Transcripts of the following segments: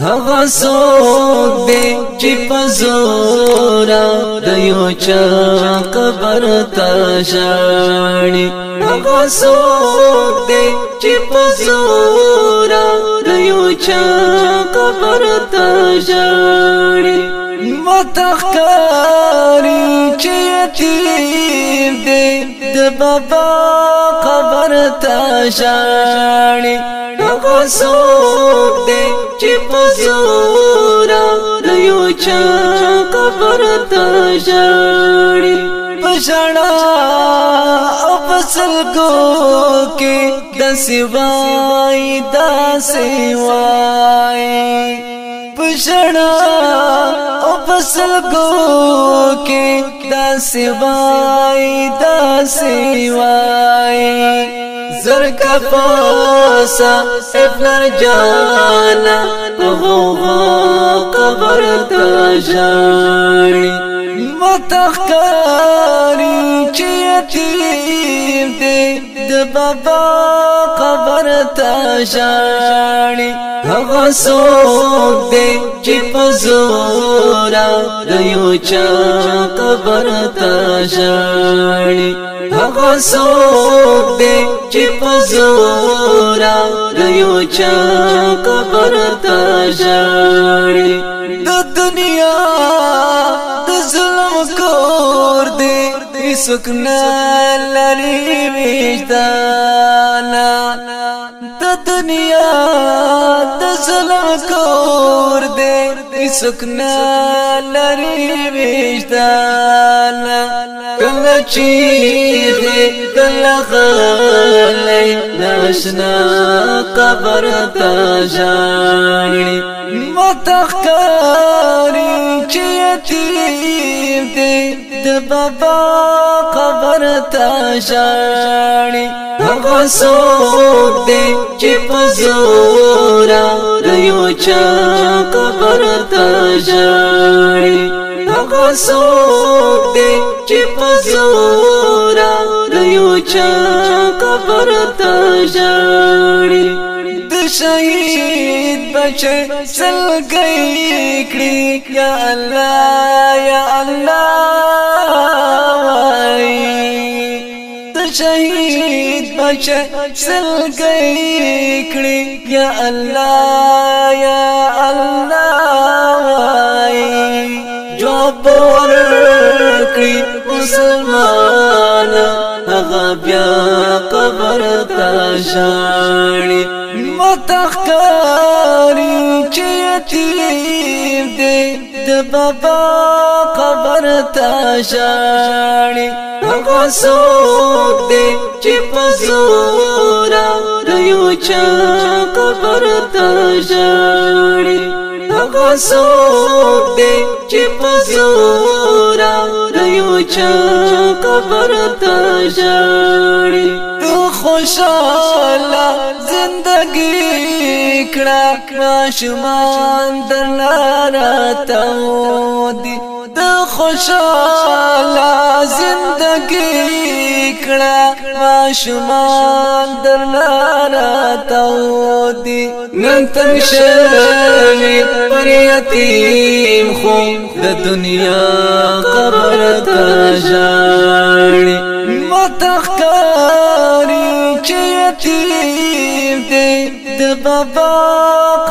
هغه څوک دی چې په زوره د یو چا قبر ته ژاړي هغه څوک دی چې په زوره د یو چا قبر ته ژاړي متخکاری چې یتیم دی د بابا قبر ته ژاړي هغه څوک دی چې په زوره د یو چا قبر ته ژاړي په ژړا او په سلګو کې داسې وایي داسې وایي په ژړا او په سلګو کې داسې وایي داسې وایي زرکا پاسا افلر جانا غوغا قبر تا ژاړي متخکاری چې یتیم دی د بابا قبر تا ژاړي هغه څوک دی چې په زوره د یو چا قبر تا ژاړي هغه څوک دی چې په زوره د یو چا قبر ته ژاړي د دنیا د ظلم کور دی هیڅوک نه لري وجدانه د دنیا د ظلم کور دی هیڅوک نه لري وجدانه کله چیغې کله غلی ناشنا قبر ته ژاړي متخکاری چې یتیم دی د بابا قبر ته ژاړي هغه څوک دی چې په زوره د یو چا قبر ته ژاړي هغه څوک دی چې په زوره د یو چا قبر ته ژاړي د شهید بچه سلګی کړي یا الله یا الله وایي د شهید بچه سلګی کړي یا الله یا الله وایي جواب ورکړي مسلمان هغه بیا قبر ته ژاړي متخکاری چې یتیم دی د بابا قبر ته ژاړي هغه څوک دی چې په زوره د یو چا قبر ته ژاړي هغه څوک دی چې په زوره د یو چا قبر ته ژاړي تو خوشاله زندگی کړه ماشومان درنه راتاو دي د خوشاله زندگی کړه ماشومان درنه راتاو دي نن تنګ شوي پر یتیم خو د دنیا قبر ته ژاړي متخکاری چې یتیم دی د بابا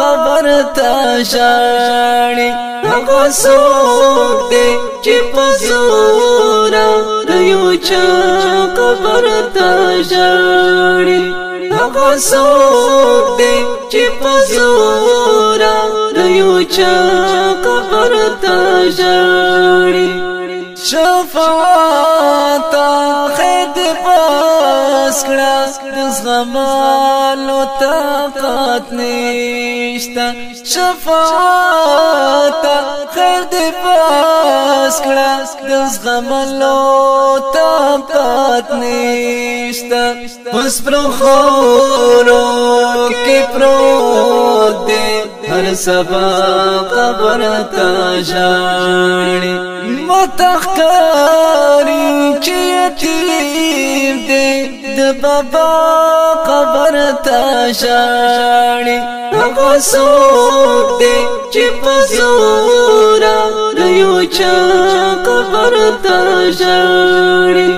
قبر ته ژاړي هغه څوک دی چې په زوره د یو چا قبر ته ژاړي هغه څوک دی چې په زوره د یو چا قبر ته ژاړي شفاعت خید پاس کړه د زغمالو طاقت نشته شفاعت خید پاس کړه د زغمالو طاقت نشته پس پر خورو کې پروت دی هر سبا قبر ته ژاړي متخکاری چې یتیم دی د بابا قبر ته ژاړي هغه څوک دی پزورا دیو چا قبر تا ژړي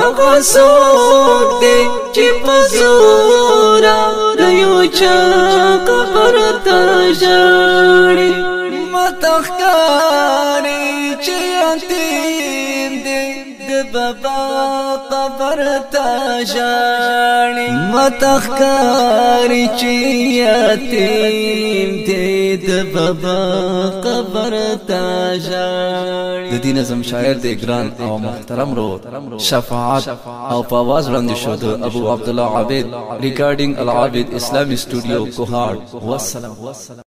هغه څوک دی چې پزورا دیو چا قبر تا ژړي متخکاری چې یتیم دی د بابا قبر تا ژړي متخکاری چې یتیم دی د بابا قبر تا ژړي د دې نظم شاعر د ګران او محترم رو شفاعت او په आवाज وړاندې شو د ابو عبدالله عابد ریکارډینګ العابد اسلامي سټوډیو کوهاټ والسلام